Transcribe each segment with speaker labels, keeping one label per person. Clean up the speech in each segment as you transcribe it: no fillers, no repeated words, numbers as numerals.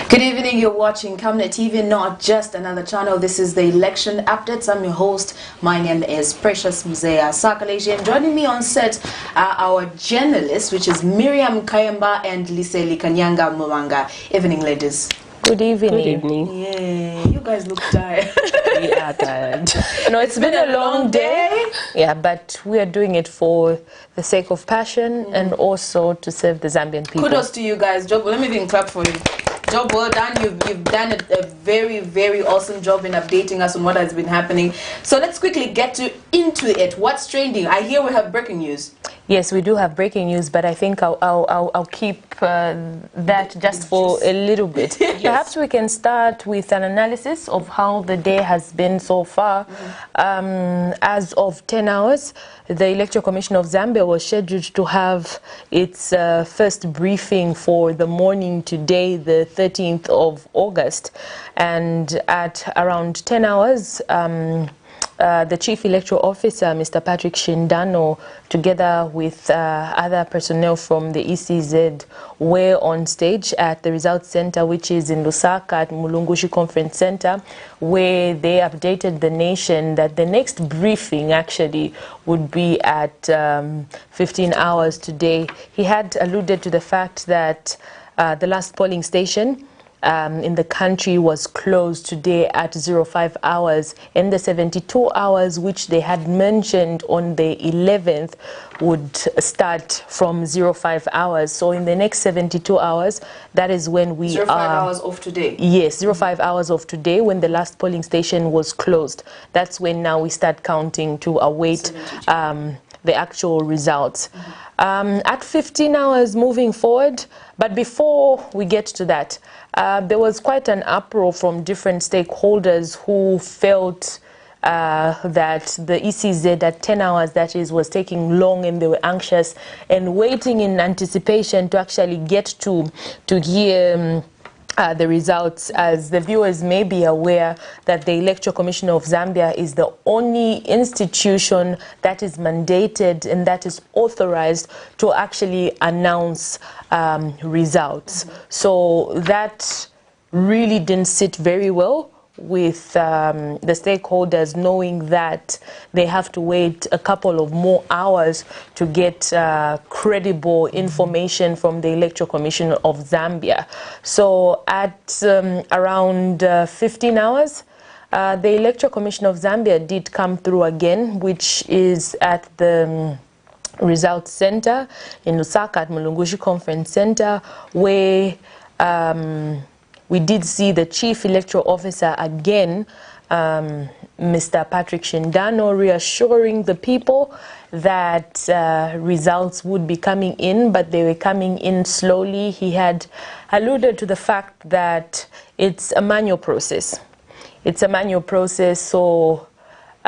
Speaker 1: Good evening, you're watching CONTEMPT TV, not just another channel. This is the election updates. I'm your host. My name is Precious Mzea Sakaleji, and joining me on set are our journalists, which is Miriam Kayamba and Liseli Kanyanga Mwanga. Evening, ladies.
Speaker 2: Good evening.
Speaker 3: Good evening.
Speaker 1: Yeah, you guys look tired.
Speaker 3: We are tired.
Speaker 2: No, it's been a long day. Yeah, but we are doing it for the sake of passion and also to serve the Zambian people.
Speaker 1: Kudos to you guys. Job, let me even clap for you. Job well done. You've done a very, very awesome job in updating us on what has been happening. So let's quickly get into it. What's trending? I hear we have breaking news.
Speaker 2: Yes, we do have breaking news, but I think I'll keep that just for a little bit. Yes. Perhaps we can start with an analysis of how the day has been so far. As of 10 hours, the Electoral Commission of Zambia was scheduled to have its first briefing for the morning today, the 13th of August. And at around 10 hours, the Chief Electoral Officer, Mr. Patrick Shindano, together with other personnel from the ECZ, were on stage at the Results Center, which is in Lusaka at Mulungushi Conference Center, where they updated the nation that the next briefing actually would be at 15 hours today. He had alluded to the fact that the last polling station in the country was closed today at 05 hours, and the 72 hours which they had mentioned on the 11th would start from 05 hours. So in the next 72 hours, that is when we
Speaker 1: 05 hours of today?
Speaker 2: Yes, 05 hours of today, when the last polling station was closed. That's when now we start counting to await the actual results. At 15 hours moving forward, but before we get to that, there was quite an uproar from different stakeholders who felt that the ECZ at 10 hours, that is, was taking long, and they were anxious and waiting in anticipation to actually get to hear the results. As the viewers may be aware, that the Electoral Commission of Zambia is the only institution that is mandated and that is authorized to actually announce results. So that really didn't sit very well with the stakeholders, knowing that they have to wait a couple of more hours to get credible information from the Electoral Commission of Zambia. So at around 15 hours, the Electoral Commission of Zambia did come through again, which is at the Results Center in Lusaka at Mulungushi Conference Center, where we did see the Chief Electoral Officer again, Mr. Patrick Shindano, reassuring the people that results would be coming in, but they were coming in slowly. He had alluded to the fact that it's a manual process. It's a manual process, so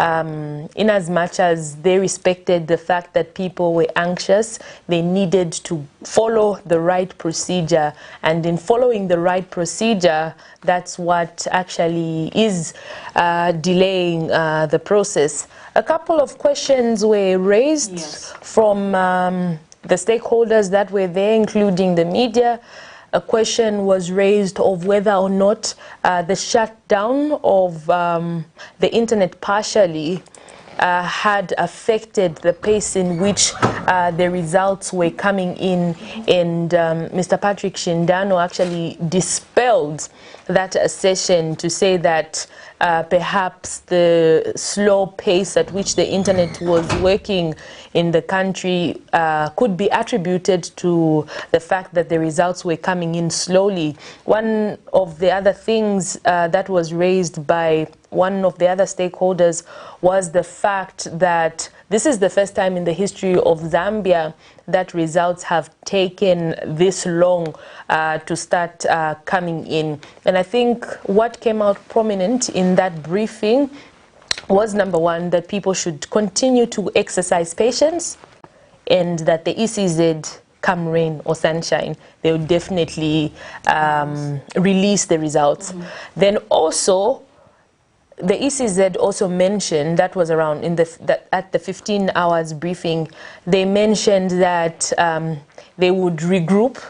Speaker 2: in as much as they respected the fact that people were anxious, they needed to follow the right procedure. And in following the right procedure, that's what actually is delaying the process. A couple of questions were raised from the stakeholders that were there, including the media. A question was raised of whether or not the shutdown of the internet partially had affected the pace in which the results were coming in, and Mr. Patrick Shindano actually dispelled that assertion to say that perhaps the slow pace at which the internet was working in the country could be attributed to the fact that the results were coming in slowly. One of the other things that was raised by one of the other stakeholders was the fact that this is the first time in the history of Zambia that results have taken this long to start coming in. And I think what came out prominent in that briefing was, number one, that people should continue to exercise patience, and that the ECZ, come rain or sunshine, they will definitely release the results. Then also, the ECZ also mentioned, that was around at the 15 hours briefing, they mentioned that they would regroup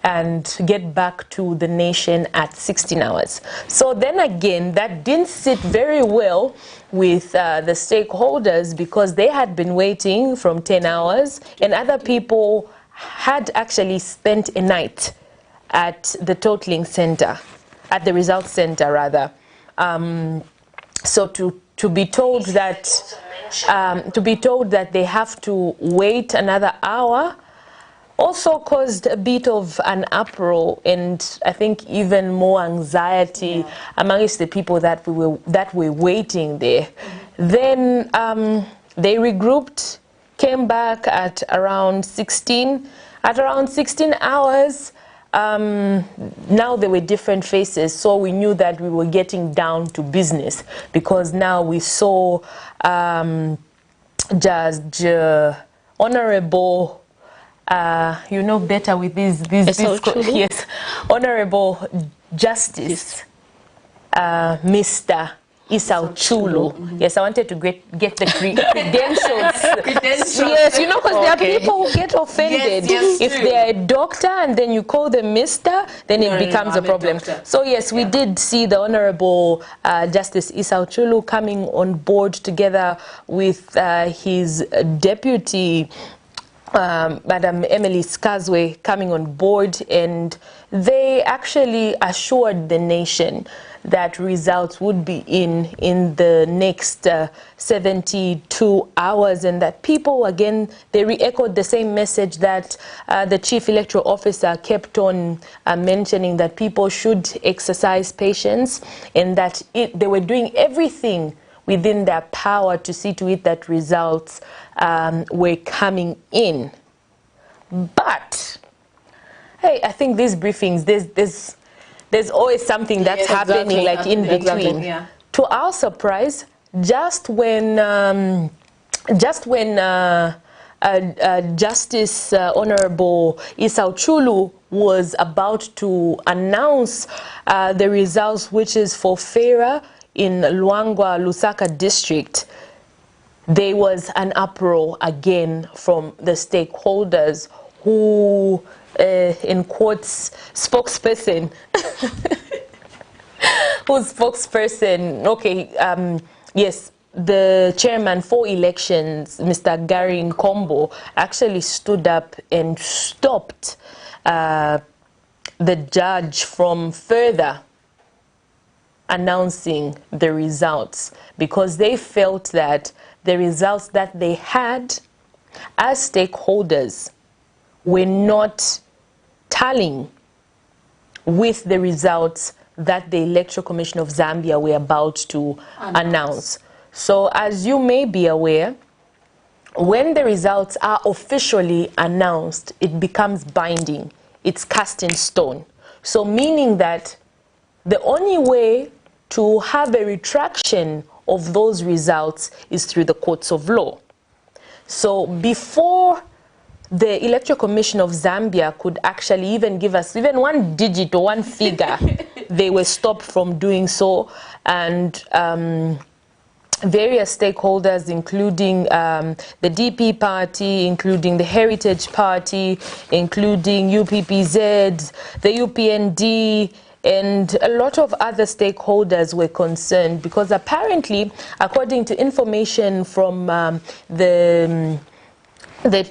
Speaker 2: and get back to the nation at 16 hours. So then again, that didn't sit very well with the stakeholders, because they had been waiting from 10 hours, and other people had actually spent a night at the totaling center, at the results center rather. So to be told that they have to wait another hour also caused a bit of an uproar, and I think even more anxiety amongst the people that were waiting there. Then they regrouped, came back at around 16 hours. Now there were different faces, so we knew that we were getting down to business, because now we saw Judge Honorable, you know better with these yes, Honorable Justice Mr. Isau Chulu. Yes, I wanted to get the credentials. Yes, you know, because there are people who get offended. If they're a doctor and then you call them Mr., then it becomes a problem. So yes, we did see the Honorable Justice Isau Chulu coming on board together with his deputy, Madam Emily Skazwe, coming on board, and they actually assured the nation that results would be in the next 72 hours, and that people, again, they re-echoed the same message that the Chief Electoral Officer kept on mentioning, that people should exercise patience, and that they were doing everything within their power to see to it that results were coming in. But hey, I think these briefings, there's always something that's happening, like in between. To our surprise, just when Justice Honorable Isau Chulu was about to announce the results, which is for FERA in Luangwa, Lusaka district, there was an uproar again from the stakeholders who, in quotes, spokesperson, yes, the chairman for elections, Mr. Gary Nkombo, actually stood up and stopped the judge from further announcing the results, because they felt that the results that they had as stakeholders were not tallying with the results that the Electoral Commission of Zambia were about to announce. So as you may be aware, when the results are officially announced, it becomes binding. It's cast in stone. So meaning that the only way to have a retraction of those results is through the courts of law. So before the Electoral Commission of Zambia could actually even give us even one digit or one figure, they were stopped from doing so. And various stakeholders, including the DP party, including the Heritage Party, including UPPZ, the UPND, and a lot of other stakeholders were concerned, because apparently, according to information from the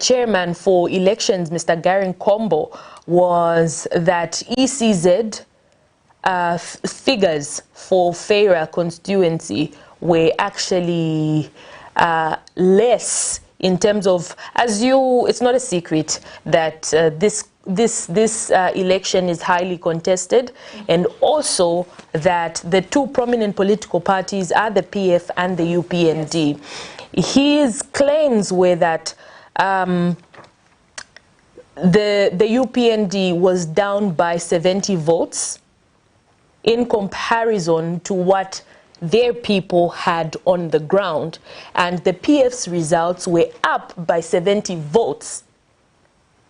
Speaker 2: chairman for elections, Mr. Gary Nkombo, was that ECZ figures for FERA constituency were actually less in terms of, it's not a secret that this election is highly contested, and also that the two prominent political parties are the PF and the UPND. His claims were that the UPND was down by 70 votes in comparison to what their people had on the ground, and the PF's results were up by 70 votes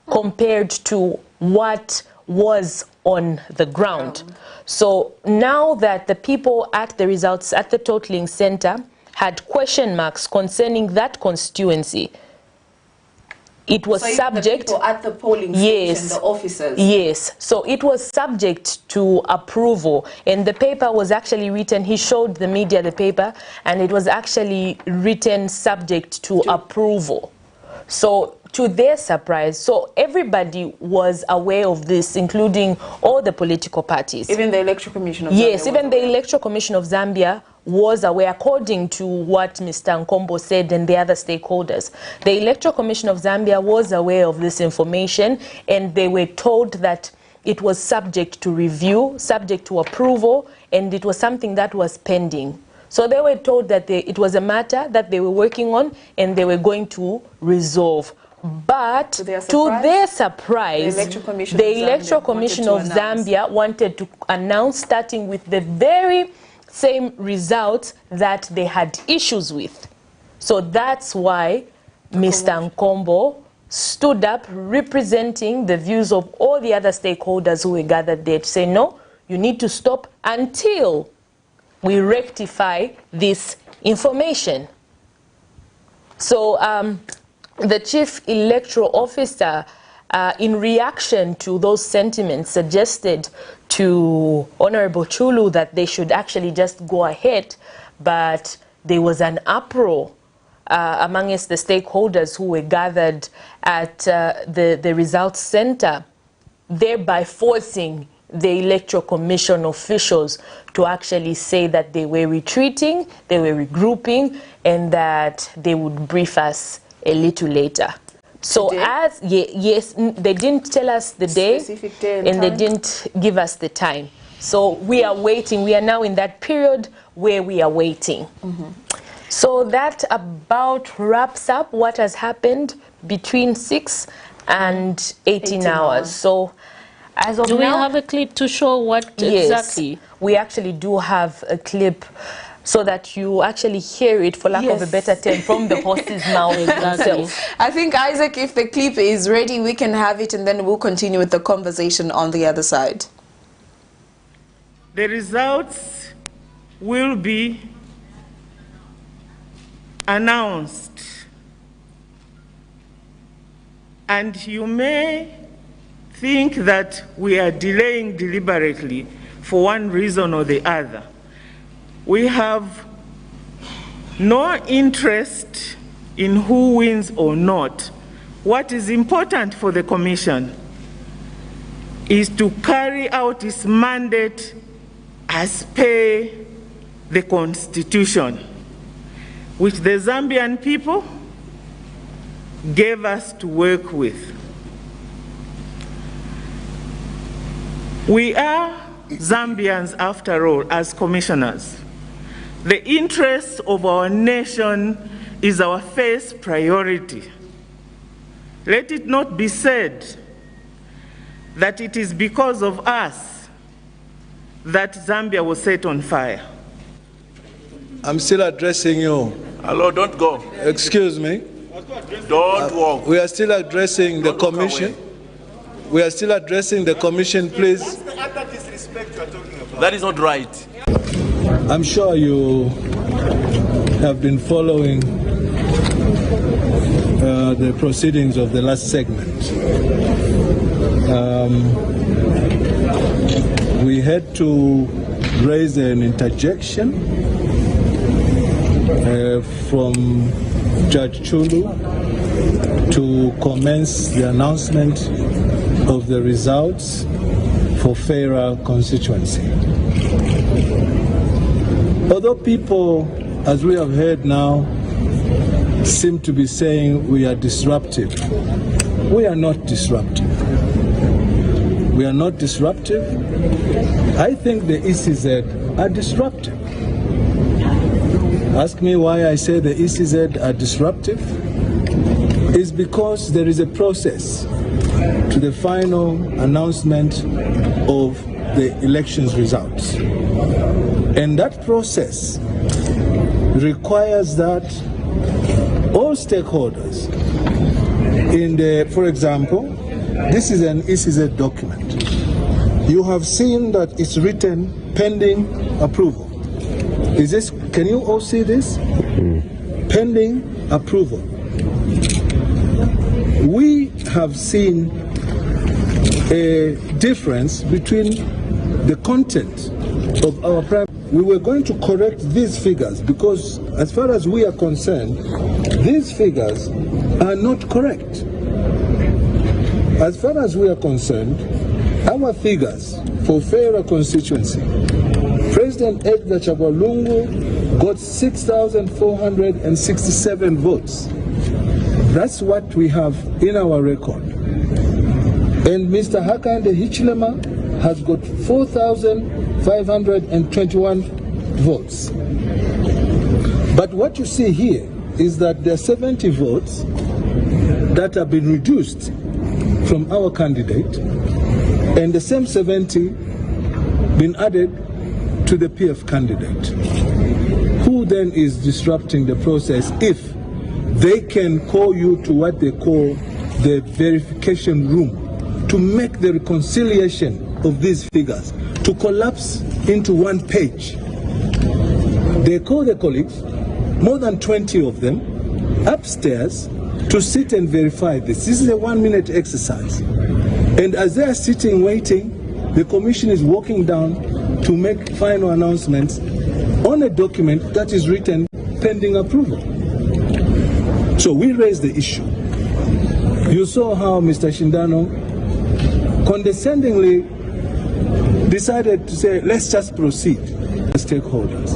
Speaker 2: compared to what was on the ground. So now that the people at the results at the totaling center had question marks concerning that constituency, it was
Speaker 1: so
Speaker 2: subject
Speaker 1: the people at the polling station, the officers.
Speaker 2: Yes, so it was subject to approval, and the paper was actually written. He showed the media the paper, and it was actually written subject to approval. So to their surprise, so everybody was aware of this, including all the political parties.
Speaker 1: Even the Electoral Commission of Zambia.
Speaker 2: Yes, even the Electoral Commission of Zambia was aware, according to what Mr. Nkombo said and the other stakeholders. The Electoral Commission of Zambia was aware of this information, and they were told that it was subject to review, subject to approval, and it was something that was pending. So they were told that it was a matter that they were working on and they were going to resolve. But to their surprise, the Electoral Commission of Zambia wanted to announce, starting with the very same results that they had issues with. So that's why Mr. Nkombo stood up representing the views of all the other stakeholders who were gathered there to say, no, you need to stop until we rectify this information. So the chief electoral officer, in reaction to those sentiments, suggested to Honorable Chulu that they should actually just go ahead, but there was an uproar amongst the stakeholders who were gathered at the results center, thereby forcing the Electoral Commission officials to actually say that they were retreating, they were regrouping, and that they would brief us a little later. So yes, they didn't tell us the day, and they didn't give us the time. So we are waiting. We are now in that period where we are waiting. So that about wraps up what has happened between 6 and 18 hours. So as of now,
Speaker 3: do we have a clip to show what exactly?
Speaker 2: We actually do have a clip, so that you actually hear it, for lack of a better term, from the horse's mouth themselves.
Speaker 1: I think, Isaac, if the clip is ready, we can have it, and then we'll continue with the conversation on the other side.
Speaker 4: The results will be announced, and you may think that we are delaying deliberately for one reason or the other. We have no interest in who wins or not. What is important for the Commission is to carry out its mandate as per the Constitution, which the Zambian people gave us to work with. We are Zambians, after all, as commissioners. The interests of our nation is our first priority. Let it not be said that it is because of us that Zambia was set on fire.
Speaker 5: I'm still addressing you.
Speaker 6: Hello, don't go.
Speaker 5: Excuse me.
Speaker 6: Don't walk.
Speaker 5: We are still addressing the commission. We are still addressing the commission, please.
Speaker 6: What's the utter disrespect you are talking about? That is not right.
Speaker 5: I'm sure you have been following the proceedings of the last segment. We had to raise an interjection from Judge Chulu to commence the announcement of the results for Fera constituency. Although people, as we have heard now, seem to be saying we are disruptive, we are not disruptive. We are not disruptive. I think the ECZ are disruptive. Ask me why I say the ECZ are disruptive. It's because there is a process to the final announcement of the elections results. And that process requires that all stakeholders in the, for example, this is an ECZ document. You have seen that it's written pending approval. Is this, can you all see this? Pending approval. we have seen a difference between the content of our prime. We were going to correct these figures because, as far as we are concerned, these figures are not correct. As far as we are concerned, our figures for Fera constituency, President Edgar Chagwalungu got 6,467 votes. That's what we have in our record. And Mr. Hakainde Hichilema has got 4,521 votes. But what you see here is that there are 70 votes that have been reduced from our candidate, and the same 70 been added to the PF candidate. Who then is disrupting the process if they can call you to what they call the verification room to make the reconciliation of these figures to collapse into one page? They call the colleagues, more than 20 of them, upstairs to sit and verify this. This is a 1-minute exercise. And as they are sitting waiting, the commission is walking down to make final announcements on a document that is written pending approval. So we raised the issue. You saw how Mr. Shindano condescendingly decided to say, let's just proceed. Stakeholders.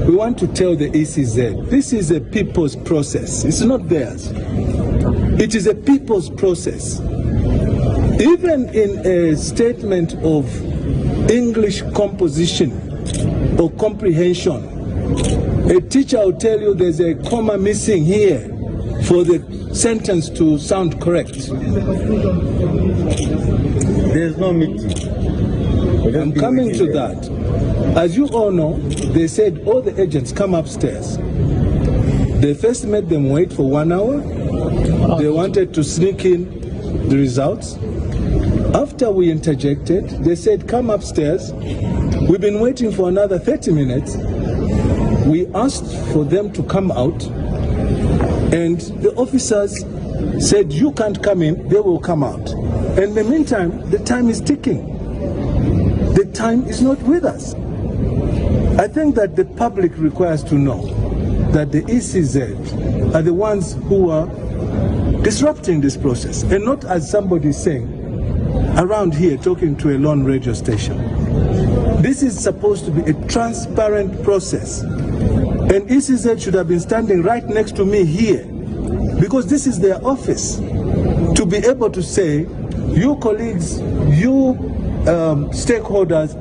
Speaker 5: We want to tell the ECZ, this is a people's process. It's not theirs. It is a people's process. Even in a statement of English composition or comprehension, a teacher will tell you there's a comma missing here for the sentence to sound correct.
Speaker 7: There's no meeting.
Speaker 5: I'm coming to that. As you all know, they said all the agents come upstairs. They first made them wait for 1 hour. They wanted to sneak in the results. After we interjected, they said, come upstairs. We've been waiting for another 30 minutes. We asked for them to come out, and the officers said, you can't come in, they will come out. And in the meantime, the time is ticking. The time is not with us. I think that the public requires to know that the ECZ are the ones who are disrupting this process, and not, as somebody is saying, around here talking to a lone radio station. This is supposed to be a transparent process, and ECZ should have been standing right next to me here, because this is their office, to be able to say, you colleagues, you stakeholders.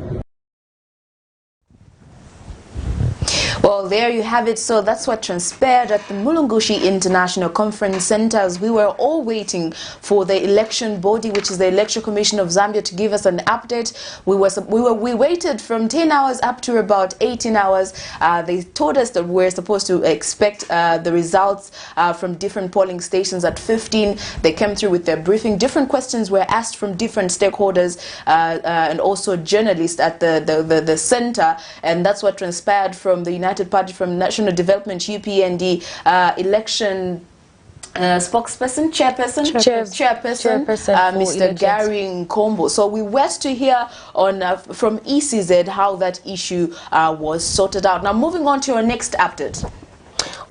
Speaker 1: Well, there you have it. So that's what transpired at the Mulungushi International Conference Center, as we were all waiting for the election body, which is the Election Commission of Zambia, to give us an update. We waited from 10 hours up to about 18 hours. They told us that we're supposed to expect the results from different polling stations at 15. They came through with their briefing. Different questions were asked from different stakeholders and also journalists at the center, and that's what transpired from the United Party from National Development, UPND, election spokesperson, chairperson, Mr. Gary Nkombo. So we were to hear on from ECZ how that issue was sorted out. Now moving on to our next update.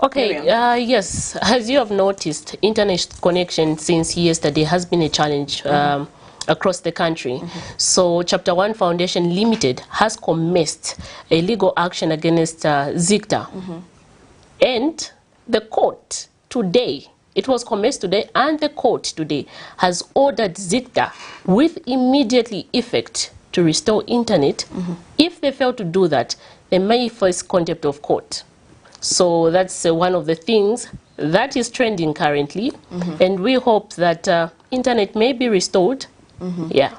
Speaker 3: Okay, yes, as you have noticed, internet connection since yesterday has been a challenge across the country. So Chapter 1 Foundation Limited has commenced a legal action against ZICTA. And the court today, it was commenced today, and the court today has ordered ZICTA with immediately effect to restore internet. If they fail to do that, they may face contempt of court. So that's one of the things that is trending currently, and we hope that internet may be restored. Yeah.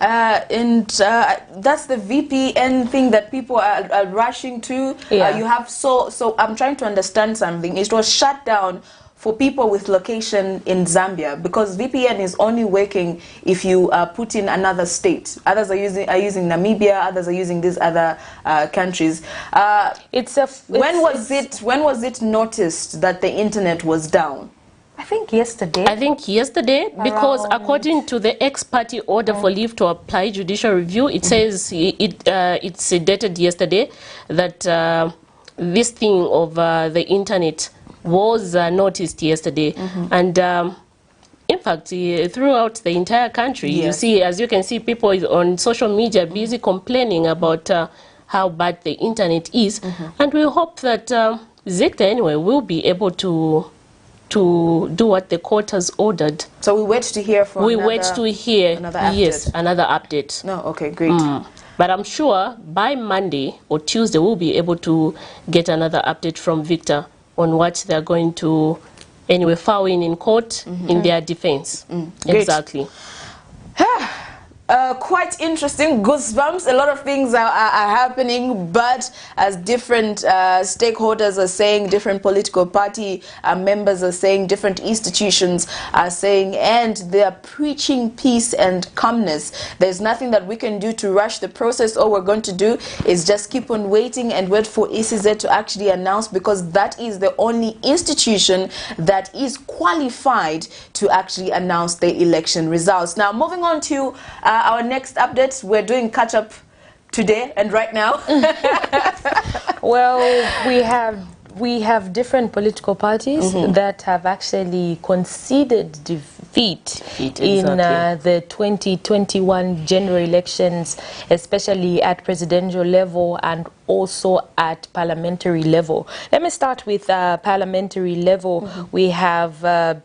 Speaker 1: And that's the VPN thing that people are rushing to. You have so I'm trying to understand something. It was shut down for people with location in Zambia, because VPN is only working if you put in another state. Others are using Namibia. Others are using these other countries. When was it noticed that the internet was down?
Speaker 2: I think yesterday.
Speaker 3: Because according to the ex-party order for leave to apply judicial review, it says it's dated yesterday that this thing of the internet was noticed yesterday. And in fact, throughout the entire country, you see, as you can see, people on social media busy complaining about how bad the internet is. And we hope that ZICTA anyway will be able to do what the court has ordered.
Speaker 1: So we wait to hear from
Speaker 3: another update. Yes, another update.
Speaker 1: No, okay, great.
Speaker 3: But I'm sure by Monday or Tuesday we'll be able to get another update from Victor on what they're going to anyway file in court in their defense. Exactly.
Speaker 1: Quite interesting, goosebumps. A lot of things are happening, but as different stakeholders are saying, different political party members are saying, different institutions are saying, and they are preaching peace and calmness. There's nothing that we can do to rush the process. All we're going to do is just keep on waiting and wait for ECZ to actually announce, because that is the only institution that is qualified to actually announce the election results. Now, moving on to our next update. We're doing catch-up today and right now.
Speaker 2: Well, we have different political parties that have actually conceded defeat in the 2021 general elections, especially at presidential level and also at parliamentary level. Let me start with parliamentary level. We have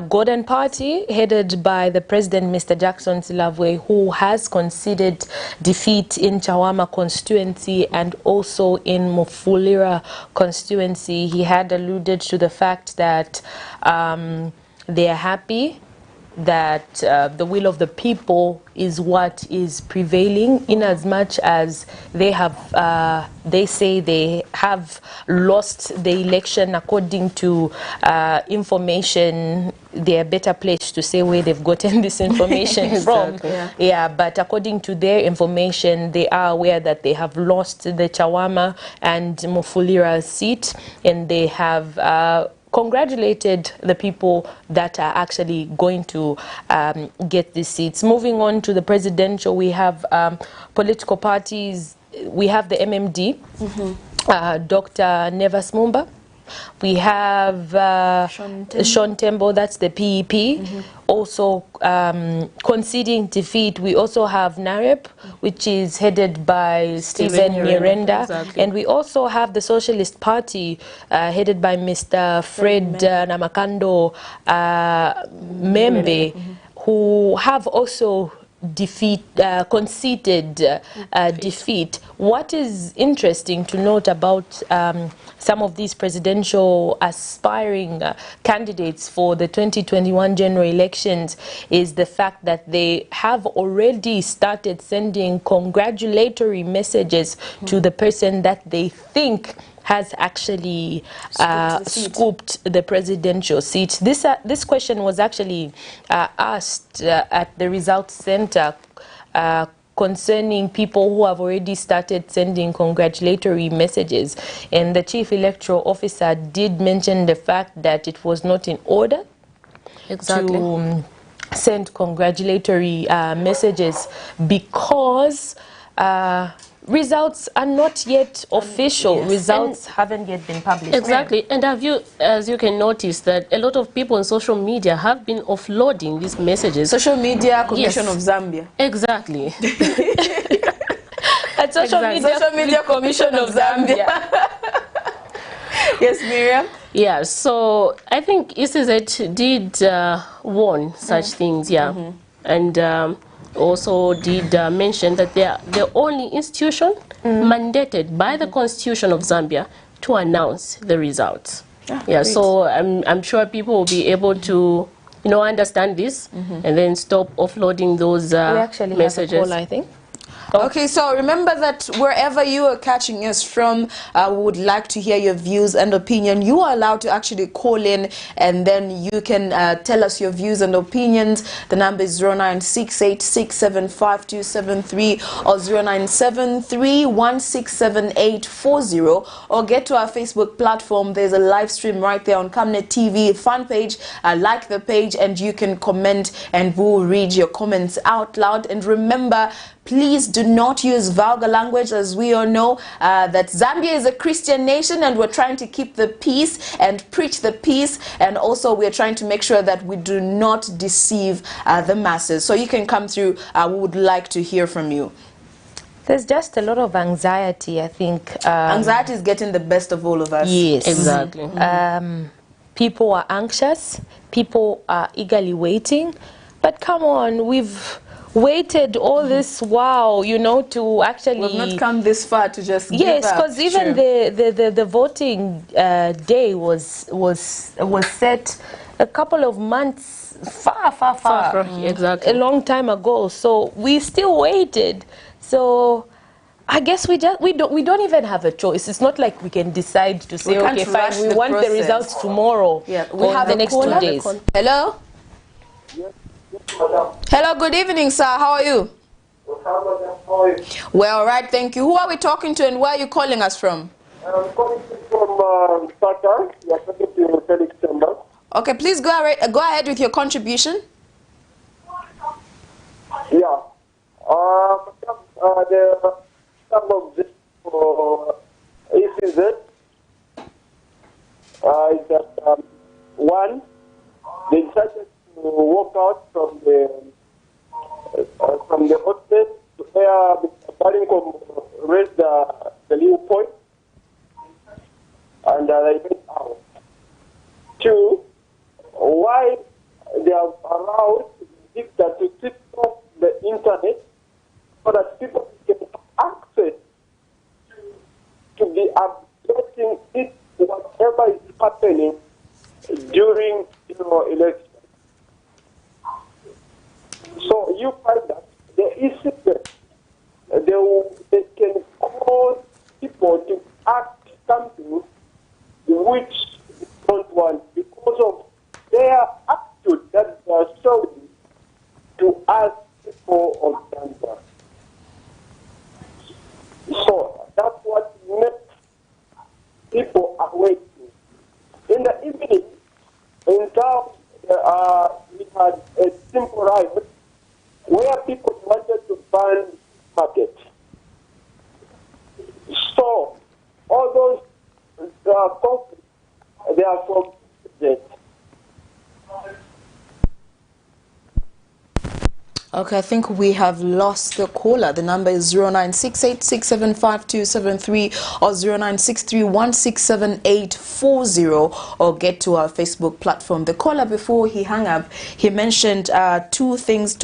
Speaker 2: Gordon Party, headed by the President, Mr. Jackson Silavwe, who has conceded defeat in Chawama constituency and also in Mufulira constituency. He had alluded to the fact that they are happy that the will of the people is what is prevailing, in as much as they have they say they have lost the election. According to information, they're better placed to say where they've gotten this information from. But according to their information, they are aware that they have lost the Chawama and Mufulira seat, and they have congratulated the people that are actually going to get these seats. Moving on to the presidential, we have political parties. We have the MMD, Dr. Nevas Mumba. We have Sean Tembo, that's the PEP, also conceding defeat. We also have NAREP, which is headed by Stephen Nyirenda. And we also have the Socialist Party, headed by Mr. Fred Namakando Membe, who have also conceded defeat. What is interesting to note about some of these presidential aspiring candidates for the 2021 general elections is the fact that they have already started sending congratulatory messages to the person that they think has actually scooped the presidential seat. This question was actually asked at the Results Center concerning people who have already started sending congratulatory messages. And the Chief Electoral Officer did mention the fact that it was not in order to send congratulatory messages because results are not yet official. Results haven't yet been published.
Speaker 3: And have you, as you can notice, that a lot of people on social media have been offloading these messages.
Speaker 1: Social Media Commission of Zambia.
Speaker 2: At Social Media Commission of Zambia.
Speaker 1: Yes, Miriam?
Speaker 3: Yeah, so I think ECZ did warn such things, and also did mention that they are the only institution mandated by the Constitution of Zambia to announce the results. So I'm sure people will be able to, understand this and then stop offloading those messages.
Speaker 2: We actually have a call, I think.
Speaker 1: Okay, so remember that wherever you are catching us from, we would like to hear your views and opinion. You are allowed to actually call in, and then you can tell us your views and opinions. The number is 0968675273 or 0973167840, or get to our Facebook platform. There's a live stream right there on CONTEMPT TV fan page. Like the page, and you can comment, and we'll read your comments out loud. And remember, please do not use vulgar language, as we all know that Zambia is a Christian nation, and we're trying to keep the peace and preach the peace, and also we're trying to make sure that we do not deceive the masses. So you can come through. We would like to hear from you.
Speaker 2: There's just a lot of anxiety, I think.
Speaker 1: Anxiety is getting the best of all of us.
Speaker 2: Yes.
Speaker 3: Exactly.
Speaker 2: People are anxious. People are eagerly waiting. But come on, we've waited all this while, you know, to actually...
Speaker 1: We've not come this far to just give up.
Speaker 2: Yes, because even the voting day was set a couple of months far.
Speaker 3: Exactly.
Speaker 2: A long time ago. So we still waited. So I guess we don't even have a choice. It's not like we can decide to say, okay, fine, we want the results tomorrow.
Speaker 1: Yeah, we have
Speaker 2: the next 2 days.
Speaker 1: Hello? Hello, good evening, sir. How are you? Well, all right, thank you. Who are we talking to, and where are you calling us from?
Speaker 8: I'm calling from LUSAKA. You are talking to Felix Chambers.
Speaker 1: Okay, please go ahead with your contribution.
Speaker 8: Yeah. The sum of this for ECZ is that one, they decided to walk out from the hostel where Mr. Barrington raised the little point, and they went out. Two, why they have allowed ZICTA to switch off the internet so that people can have access to be updating it, whatever is happening during election. So you find that there is they can cause people to act something which they don't want because of their attitude that they are showing to us people of Zambia. So that's what makes people awake. In the evening, in town, we had a simple ride where people wanted to ban market. So all those conflicts, they are from that.
Speaker 1: Okay, I think we have lost the caller. The number is 0968675273 or 0963167840, or get to our Facebook platform. The caller, before he hung up, he mentioned two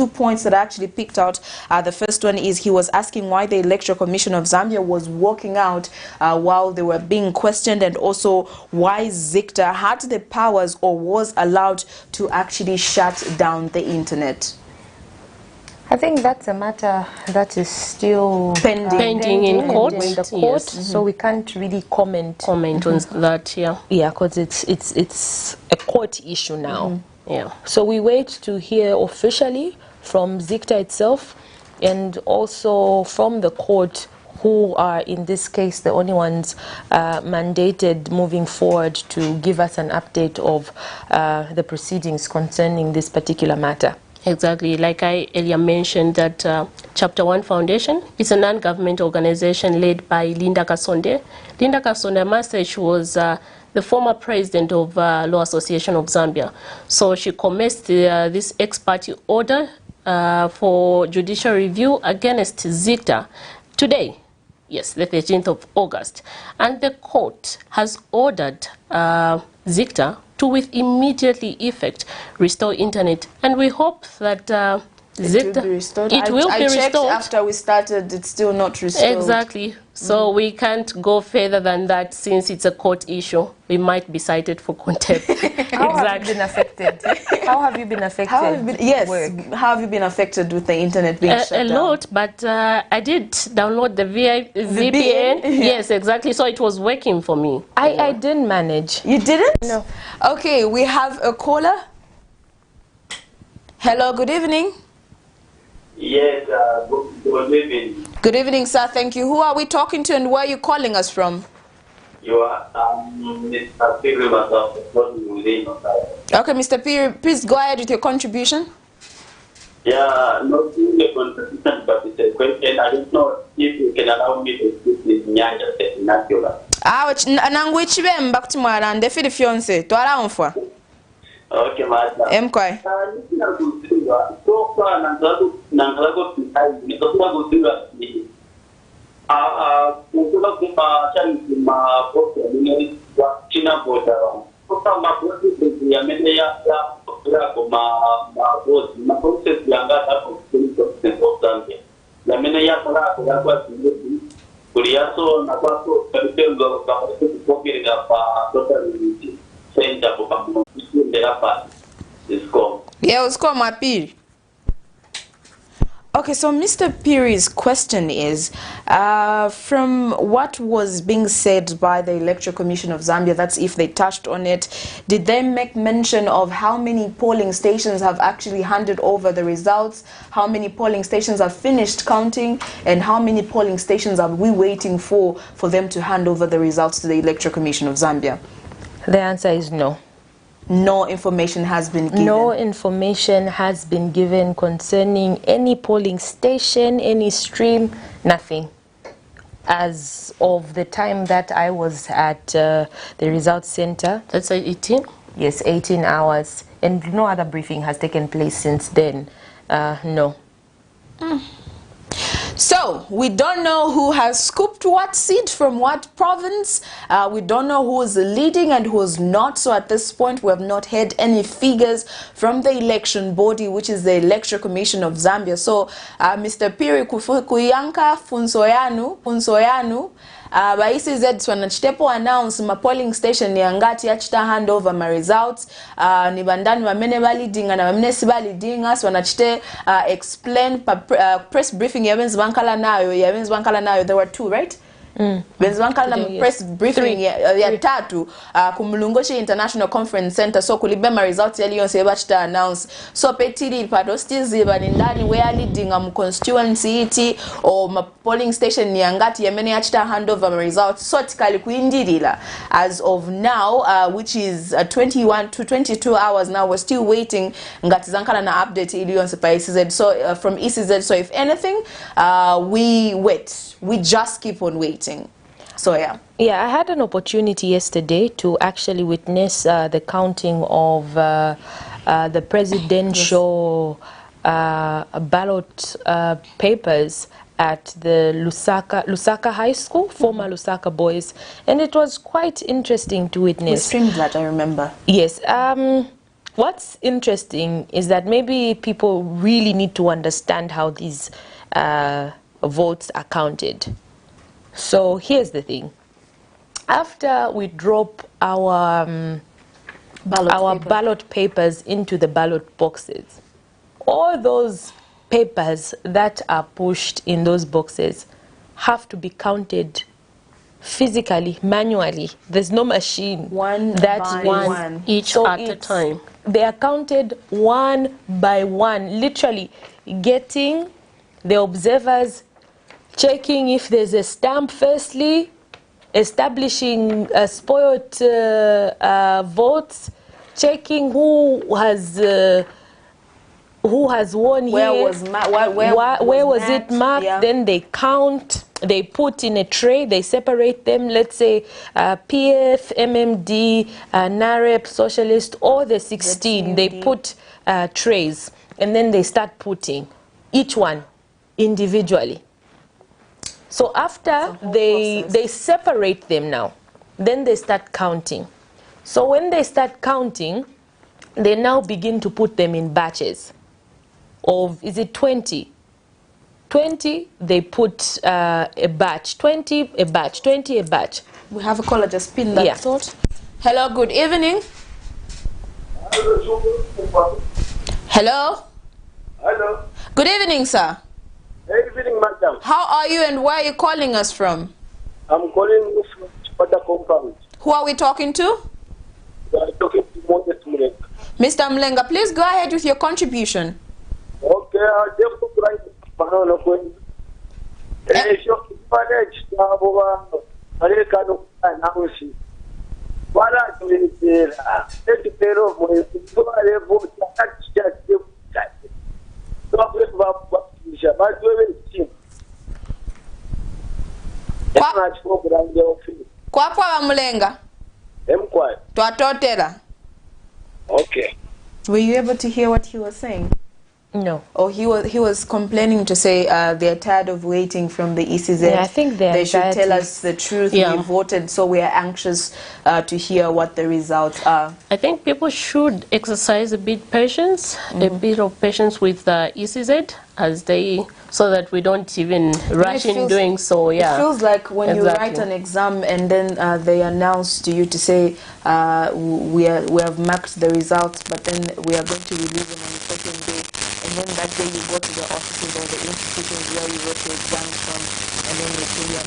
Speaker 1: points that I actually picked out. The first one is he was asking why the Electoral Commission of Zambia was walking out while they were being questioned, and also why ZICTA had the powers or was allowed to actually shut down the internet.
Speaker 2: I think that's a matter that is still
Speaker 3: pending in court.
Speaker 2: Yes. So we can't really comment
Speaker 3: on that. Yeah,
Speaker 2: because it's a court issue now.
Speaker 3: Yeah.
Speaker 2: So we wait to hear officially from ZICTA itself, and also from the court, who are in this case the only ones mandated moving forward to give us an update of the proceedings concerning this particular matter.
Speaker 3: Exactly. Like I earlier mentioned, that Chapter 1 Foundation is a non-government organization led by Linda Kasonde. Linda Kasonde, I must say, she was the former president of Law Association of Zambia. So she commenced this ex-party order for judicial review against ZICTA today. Yes, the 13th of August. And the court has ordered ZICTA to, with immediately effect, restore internet. And we hope that
Speaker 1: it will be restored.
Speaker 3: It will be restored.
Speaker 1: After we started, it's still not restored.
Speaker 3: Exactly. So we can't go further than that since it's a court issue. We might be cited for contempt.
Speaker 2: How have you been affected? How have you been affected?
Speaker 1: How have you been affected with the internet being shut down?
Speaker 3: A lot, but I did download the VPN. Yes, exactly. So it was working for me.
Speaker 2: I didn't manage.
Speaker 1: You didn't?
Speaker 2: No.
Speaker 1: Okay, we have a caller. Hello, good evening.
Speaker 8: Yes, good evening.
Speaker 1: Good evening, sir. Thank you. Who are we talking to and where are you calling us from?
Speaker 8: You are Mr. Piri myself.
Speaker 1: Okay, Mr. Piri, please go ahead with your contribution.
Speaker 8: Yeah, not really a contribution, but it's a question. I don't know if you can allow me to speak with Nyanja National.
Speaker 1: Nangu ichibemba kutimwala ndefiri fiance. Twala onfwa.
Speaker 8: Okay, madam.
Speaker 1: Emkoi.
Speaker 8: So far, Nangago
Speaker 1: Yeah, let's call my Piri. Okay, so Mr. Piri's question is, from what was being said by the Electoral Commission of Zambia, that's if they touched on it, did they make mention of how many polling stations have actually handed over the results, how many polling stations have finished counting, and how many polling stations are we waiting for them to hand over the results to the Electoral Commission of Zambia?
Speaker 2: The answer is no.
Speaker 1: No information has been given.
Speaker 2: No information has been given concerning any polling station, any stream, nothing. As of the time that I was at the results center.
Speaker 3: That's 18?
Speaker 2: Yes, 18 hours. And no other briefing has taken place since then. No.
Speaker 1: So, we don't know who has scooped what seat from what province. We don't know who is leading and who is not. So, at this point, we have not heard any figures from the election body, which is the Electoral Commission of Zambia. So, Mr. Piri Kuyanka Funsoyanu, ba ECZ wanachitepo announce ma polling station yangati yachita hand over my results ni bandani wamene balidinga na wamene sibalidinga so wanachite explain press briefing yabenzi bankala nayo there were 2, right? Press briefing ya tatu kumulungoshe International Conference Center so kulibema results yaliyonse bachita announce so petiri padostizi banindani where leading constituency iti or ma polling station yangati yamene yachita hand over results so tikali kuindirila as of now which is 21 to 22 hours now. We're still waiting ngati zankala na update iliyonse pa ECZ so from ECZ. So if anything we just keep on waiting. So yeah,
Speaker 2: I had an opportunity yesterday to actually witness the counting of the presidential ballot papers at the LUSAKA High School, former LUSAKA boys, and it was quite interesting to witness.
Speaker 1: We streamed that, I remember.
Speaker 2: Yes. What's interesting is that maybe people really need to understand how these votes are counted. So here's the thing. After we drop our ballot papers into the ballot boxes, all those papers that are pushed in those boxes have to be counted physically, manually. There's no machine.
Speaker 1: One by one.
Speaker 3: Each so at a time.
Speaker 2: They are counted one by one, literally getting the observers, checking if there's a stamp firstly, establishing spoiled votes, checking who has won
Speaker 1: where
Speaker 2: here,
Speaker 1: where
Speaker 2: was it marked, yeah. Then they count, they put in a tray, they separate them, let's say PF, MMD, NAREP, Socialist, or the 16, they put trays, and then they start putting each one individually. So after they separate them now, then they start counting. So when they start counting, they now begin to put them in batches of, is it 20? 20, they put a batch. 20 a batch. 20 a batch.
Speaker 1: We have a caller, just spin that thought. Hello, good evening. Hello.
Speaker 8: Hello.
Speaker 1: Good evening, sir.
Speaker 8: Good evening, madam.
Speaker 1: How are you and where are you calling us from?
Speaker 8: I'm calling you from Chipata compound.
Speaker 1: Who are we talking to?
Speaker 8: We are talking to Moses Mlenga.
Speaker 1: Mr. Mlenga, please go ahead with your contribution.
Speaker 8: Okay, I just put right banana going. Show manage to have a kind of analysis. What I do is take care of my vote. That's just that. So I'm going to have
Speaker 1: Kwapa Mlenga. Twatotela.
Speaker 8: Okay.
Speaker 1: Were you able to hear what he was saying?
Speaker 2: No.
Speaker 1: Oh, he was complaining to say they're tired of waiting from the ECZ.
Speaker 2: Yeah, I think they
Speaker 1: should tell us the truth.
Speaker 3: Yeah.
Speaker 1: We voted, so we are anxious to hear what the results are.
Speaker 3: I think people should exercise a bit patience, a bit of patience with ECZ as they, so that we don't even rush in doing so. Yeah.
Speaker 1: It feels like when you write an exam and then they announce to you to say we have marked the results, but then we are going to release them on the second day. And then that day you go to the offices or the institutions where you wrote your exams from, and then they tell you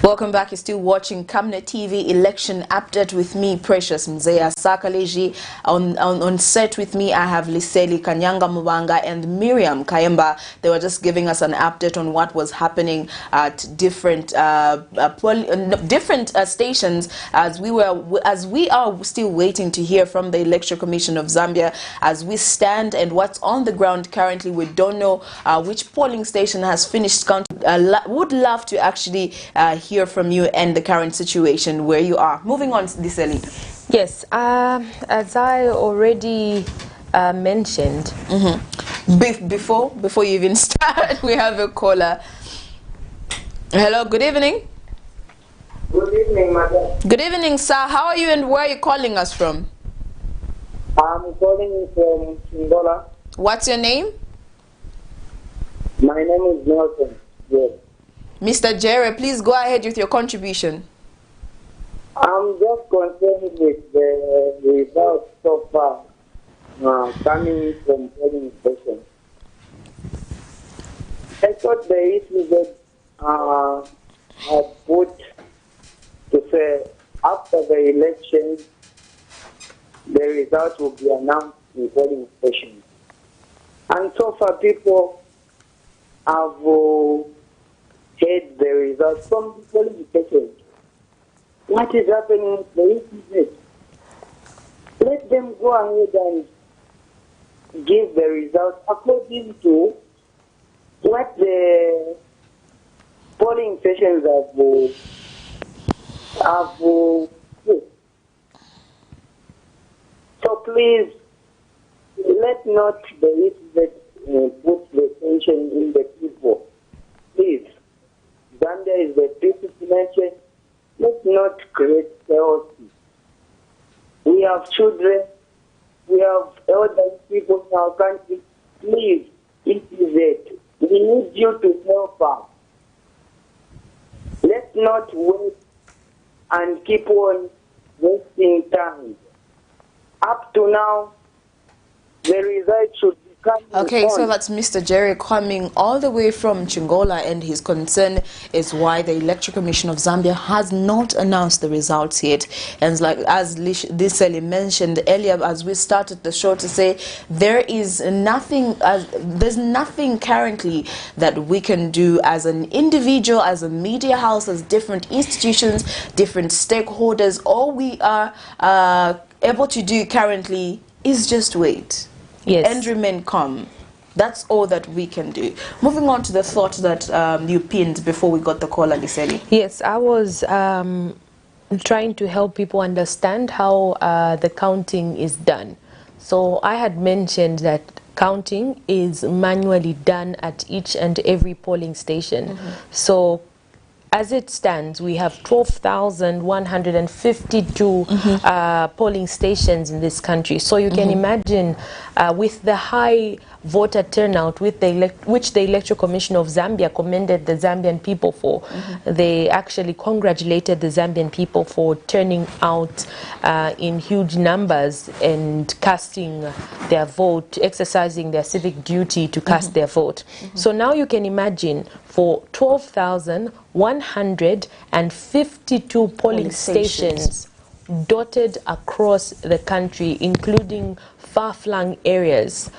Speaker 1: Welcome back. You're still watching Kamna TV Election Update with me, Precious Mzeya Sakaleji. On set with me, I have Liseli Kanyanga Mubanga and Miriam Kayemba. They were just giving us an update on what was happening at different stations as we are still waiting to hear from the Election Commission of Zambia as we stand and what's on the ground currently. We don't know which polling station has finished counting. Would love to actually hear from you and the current situation where you are. Moving on, Liseli.
Speaker 2: Yes, as I already mentioned.
Speaker 1: Before you even start, we have a caller. Hello, good evening.
Speaker 8: Good evening, madam.
Speaker 1: Good evening, sir. How are you and where are you calling us from?
Speaker 8: I'm calling from Kindola.
Speaker 1: What's your name?
Speaker 8: My name is Nelson. Yes.
Speaker 1: Mr. Jerry, please go ahead with your contribution.
Speaker 8: I'm just concerned with the results so far coming from polling stations. I thought the issue that had put to say after the election, the results will be announced in polling stations. And so far, people have heard the results from the polling stations. What is happening with the ECZ? Let them go ahead and give the results according to what the polling stations have put. So please, let not the ECZ put the tension in the people. Please, Zambia is the peaceful nation. Let's not create chaos. We have children, we have elderly people in our country. Please, ECZ, we need you to help us. Let's not wait and keep on wasting time. Up to now, the results should be coming.
Speaker 1: Okay, so that's Mr. Jerry coming all the way from Chingola, and his concern is why the Electoral Commission of Zambia has not announced the results yet. And like as Liseli mentioned earlier, as we started the show, to say there is nothing, there's nothing currently that we can do as an individual, as a media house, as different institutions, different stakeholders. All we are able to do currently is just wait.
Speaker 2: Yes.
Speaker 1: And remain calm. That's all that we can do. Moving on to the thought that you pinned before we got the call, Aliseli.
Speaker 2: Yes, I was trying to help people understand how the counting is done. So I had mentioned that counting is manually done at each and every polling station. So as it stands, we have 12,152 polling stations in this country. So you can imagine with the high voter turnout which the Electoral Commission of Zambia commended the Zambian people for. They actually congratulated the Zambian people for turning out in huge numbers and casting their vote, exercising their civic duty to cast their vote. So now you can imagine for 12,152 polling stations dotted across the country, including far-flung areas,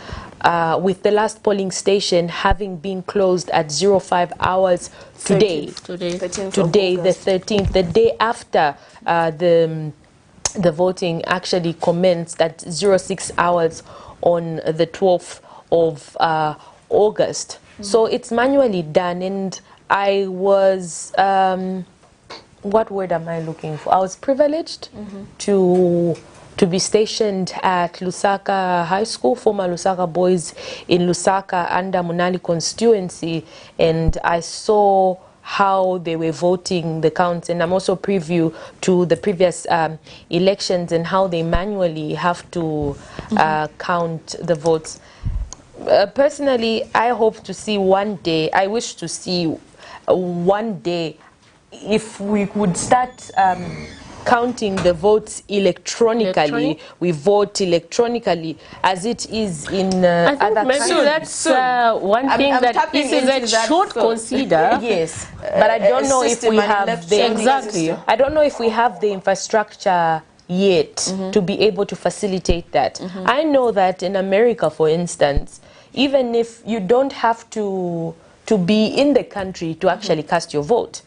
Speaker 2: with the last polling station having been closed at 05 hours today, the 13th, the day after the voting actually commenced at 06 hours on the 12th of August. So it's manually done, and I was, what word am I looking for? I was privileged to be stationed at LUSAKA High School, former LUSAKA boys in LUSAKA under Munali constituency, and I saw how they were voting the counts, and I'm also preview to the previous elections and how they manually have to count the votes. Personally, I hope to see one day, I wish to see one day if we could start counting the votes electronically. We vote electronically as it is in other countries.
Speaker 3: Maybe that's one thing that ECZ should consider.
Speaker 2: Yes, but I don't know if we have the I don't know if we have the infrastructure yet to be able to facilitate that. I know that in America, for instance, even if you don't have to be in the country to actually cast your vote,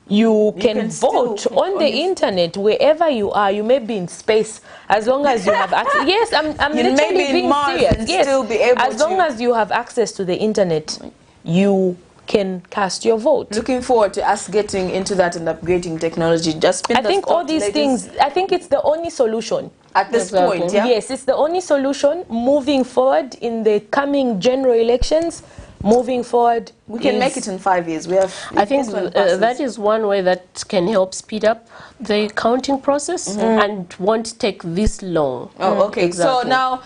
Speaker 2: you can vote on the internet wherever you are. You may be in space, as long as you have access. Yes, I'm literally being serious. Yes, still be able as long as you have access to the internet, you can cast your vote.
Speaker 1: Looking forward to us getting into that and upgrading technology. Just I
Speaker 2: think all these things, I think it's the only solution.
Speaker 1: At this point, yeah?
Speaker 2: Yes, it's the only solution moving forward in the coming general elections. Moving forward,
Speaker 1: we can make it in 5 years. We have.
Speaker 3: I think that is one way that can help speed up the counting process and won't take this long.
Speaker 1: Oh, okay. Exactly. So now,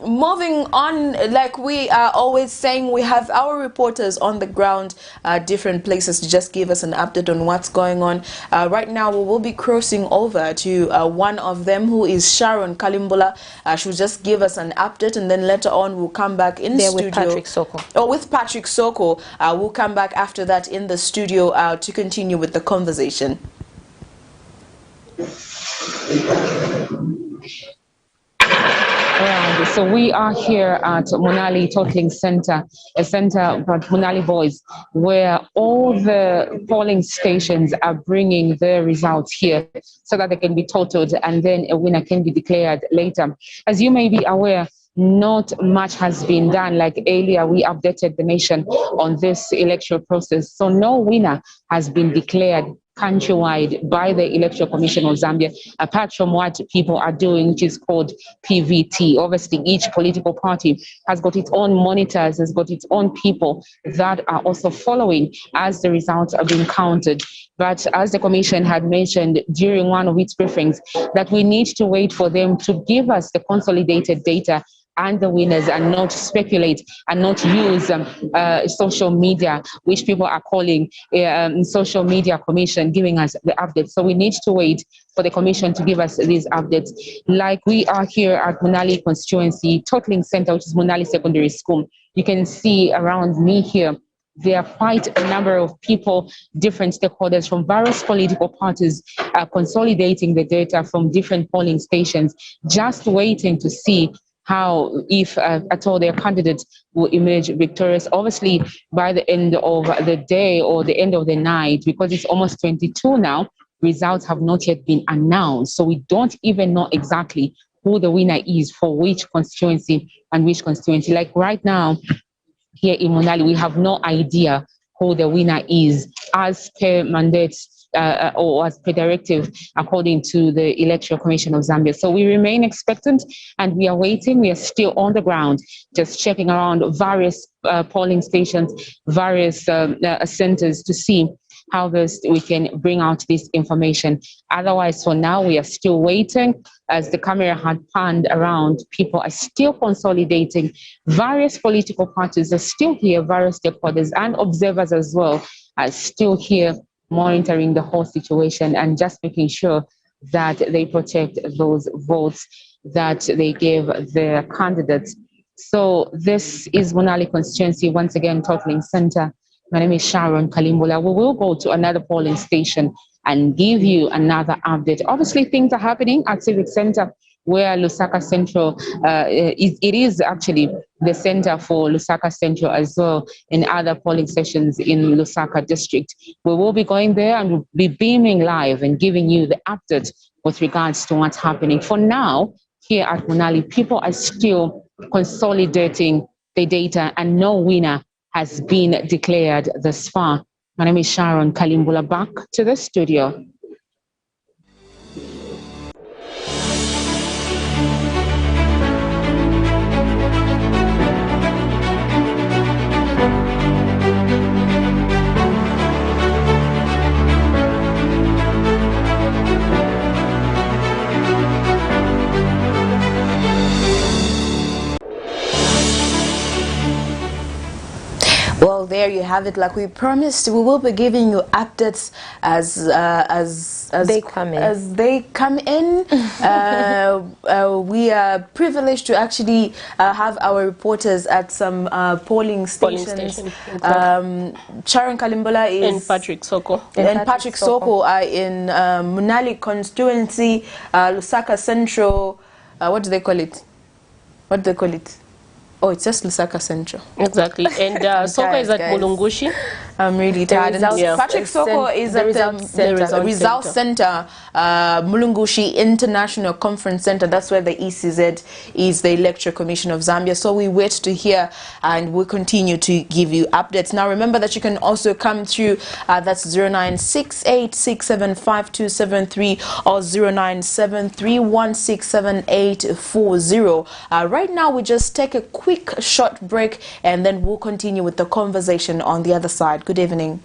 Speaker 1: moving on, like we are always saying, we have our reporters on the ground, different places, to just give us an update on what's going on. Right now, we will be crossing over to one of them, who is Sharon Kalimbula. She'll just give us an update, and then later on, we'll come back in the studio.
Speaker 2: With Patrick Soko.
Speaker 1: With Patrick Soko. We'll come back after that in the studio to continue with the conversation.
Speaker 9: Right. So we are here at Munali Totaling Center, a center at Munali Boys, where all the polling stations are bringing their results here so that they can be totaled and then a winner can be declared later. As you may be aware, not much has been done. Like earlier, we updated the nation on this electoral process. So no winner has been declared countrywide by the Electoral Commission of Zambia, apart from what people are doing, which is called PVT. Obviously, each political party has got its own monitors, has got its own people that are also following as the results are being counted. But as the Commission had mentioned during one of its briefings, that we need to wait for them to give us the consolidated data and the winners, and not speculate and not use social media, which people are calling social media commission, giving us the updates. So we need to wait for the commission to give us these updates. Like we are here at Munali Constituency Totaling Center, which is Munali Secondary School. You can see around me here, there are quite a number of people, different stakeholders from various political parties consolidating the data from different polling stations, just waiting to see how, if at all, their candidates will emerge victorious. Obviously, by the end of the day or the end of the night, because it's almost 22 now, results have not yet been announced. So we don't even know exactly who the winner is for which constituency and which constituency. Like right now, here in Munali, we have no idea who the winner is as per mandate or as per directive according to the Electoral Commission of Zambia. So we remain expectant and we are waiting. We are still on the ground, just checking around various polling stations, various centers to see how best we can bring out this information. Otherwise, for now, we are still waiting. As the camera had panned around, people are still consolidating. Various political parties are still here, various stakeholders and observers as well are still here monitoring the whole situation and just making sure that they protect those votes that they gave their candidates. So this is Munali constituency, once again, Totaling Center. My name is Sharon Kalimbula. We will go to another polling station and give you another update. Obviously, things are happening at Civic Center, where Lusaka Central, it is actually the center for Lusaka Central as well in other polling stations in Lusaka district. We will be going there and we'll be beaming live and giving you the update with regards to what's happening. For now, here at Munali, people are still consolidating the data and no winner has been declared thus far. My name is Sharon Kalimbula, back to the studio.
Speaker 1: Well, there you have it. Like we promised, we will be giving you updates as
Speaker 2: they come in.
Speaker 1: As they come in. We are privileged to actually have our reporters at some polling stations. Sharon Kalimbula is
Speaker 3: and Patrick Soko.
Speaker 1: And Patrick Soko are in Munali constituency, Lusaka Central. What do they call it? What do they call it? Oh, it's just Lusaka Central.
Speaker 3: Exactly. And Soko is at Mulungushi.
Speaker 1: I'm really tired. Patrick Soko is at the Results Center, Mulungushi International Conference Center. That's where the ECZ is, the Electoral Commission of Zambia. So we wait to hear and we'll continue to give you updates. Now remember that you can also come through, that's 0968675273 or 0973167840. Right now we just take a quick short break and then we'll continue with the conversation on the other side. Good evening.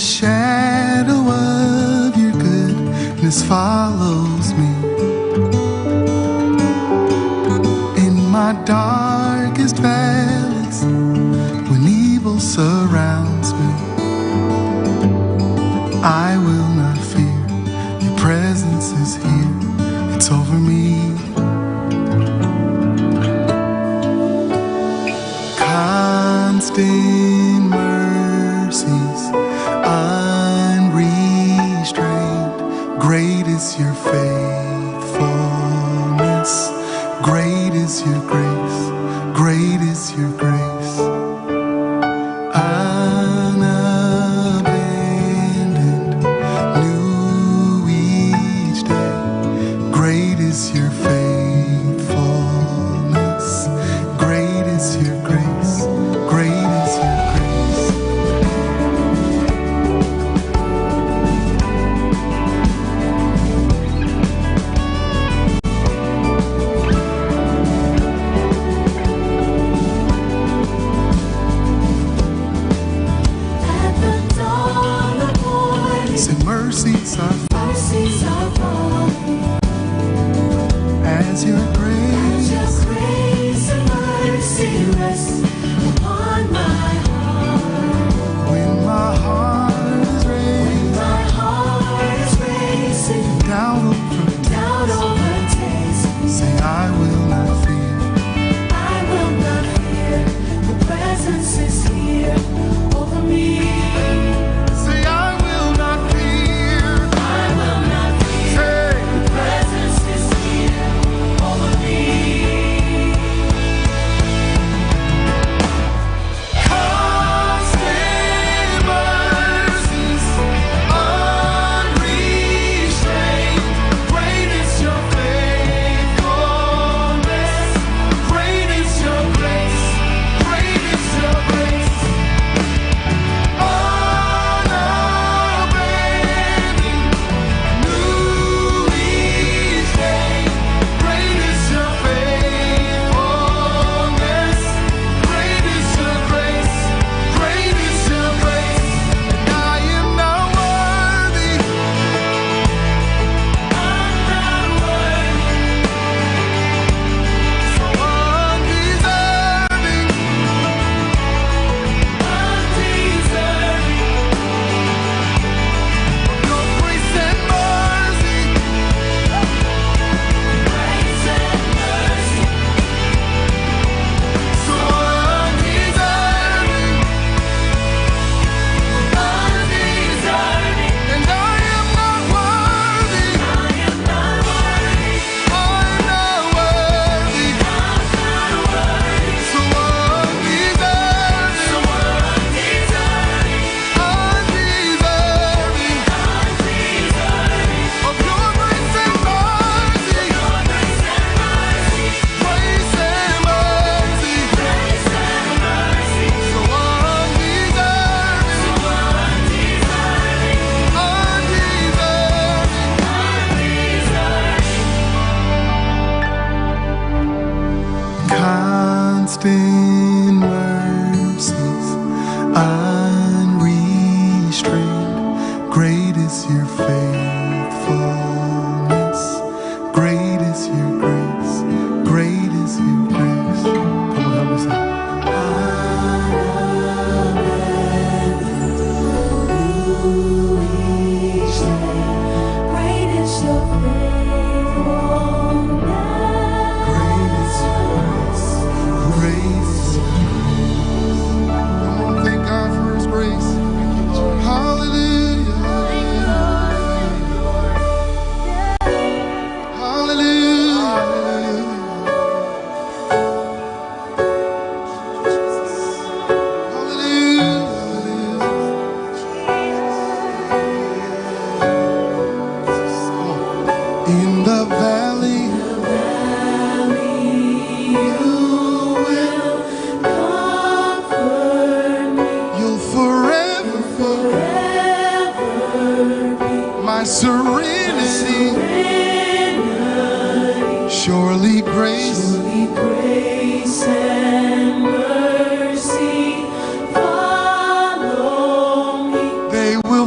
Speaker 10: shadow of your goodness follows me. In my darkest valleys, when evil surrounds me, I will not fear. Your presence is here, it's over me. Constant mercies, unrestrained, great is your faithfulness, great is your grace, great is your grace. Unabandoned, new each day, great is your faithfulness, great is your grace, great is your grace.
Speaker 11: At the dawn of morning,
Speaker 10: Say mercies are
Speaker 11: mercies are falling.
Speaker 10: as your
Speaker 11: As
Speaker 10: grace.
Speaker 11: your grace and mercy rests upon my heart.
Speaker 10: When my heart is raised,
Speaker 11: My heart is racing,
Speaker 10: doubt
Speaker 11: overtakes me.
Speaker 10: say I will not fear.
Speaker 11: I will not fear. The presence is here over me.
Speaker 10: Say I will not fear.
Speaker 11: I will not fear.
Speaker 10: Say
Speaker 11: The presence is here over me.
Speaker 10: constant mercies, unrestrained, great is your faithfulness, great is your grace, great is your grace. Unabandoned, new each day, great is your faithfulness, great is your grace, great is your grace. And I am not worthy,
Speaker 11: I'm not worthy,
Speaker 10: so undeserving.
Speaker 11: undeserving.
Speaker 10: Your grace and mercy,
Speaker 11: Grace and mercy,
Speaker 10: so undeserving.
Speaker 11: undeserving.
Speaker 10: And I am not worthy,
Speaker 11: I am not worthy,
Speaker 10: I'm not worthy,
Speaker 11: I'm not worthy.
Speaker 10: so undeserving,
Speaker 11: So undeserving,
Speaker 10: undeserving
Speaker 11: undeserving.
Speaker 10: of your grace and mercy,
Speaker 11: Your grace and mercy,
Speaker 10: grace and mercy,
Speaker 11: grace and mercy.
Speaker 10: so undeserving, undeserving. Constant mercies, unrestrained, great is your faithfulness, great is your grace, great is your grace. Come on, help me sing.
Speaker 11: Great is your faithfulness.
Speaker 10: Great is your grace, great is your grace. Come on, thank God for his grace. Hallelujah, hallelujah, hallelujah. In the valley, you will
Speaker 11: Comfort me,
Speaker 10: you'll forever be my serenity. Surely grace,
Speaker 11: grace and mercy follow me.
Speaker 10: they will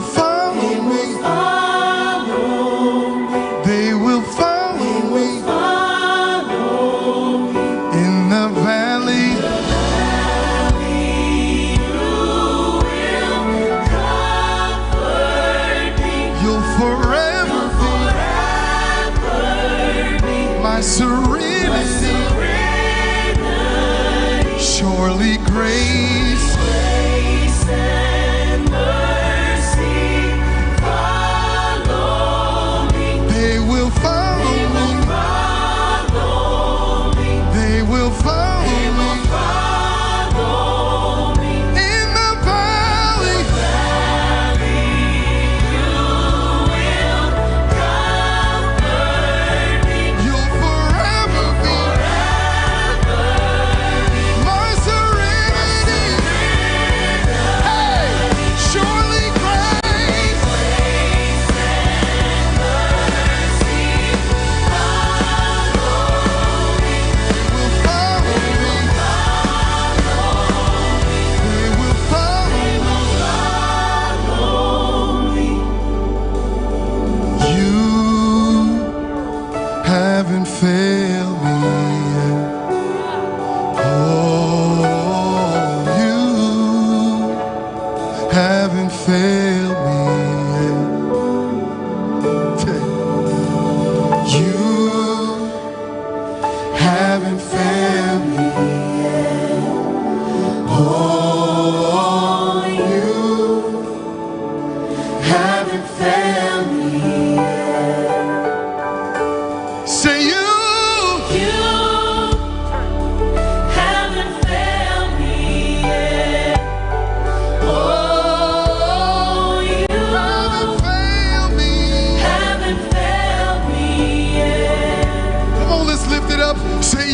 Speaker 10: my serenity. Surely grace and mercy follow me. They will follow me. They will follow me. In the valley, you will comfort me. You'll forever be my serenity. Hey, surely grace and mercy follow me. They will follow me. They will follow me. You haven't failed me yet. Oh, you haven't failed me yet. You haven't failed me yet. Oh, you haven't failed me yet. Say you haven't failed me yet. Oh, you haven't failed me. Haven't failed me yet. Come on, let's lift it up. Say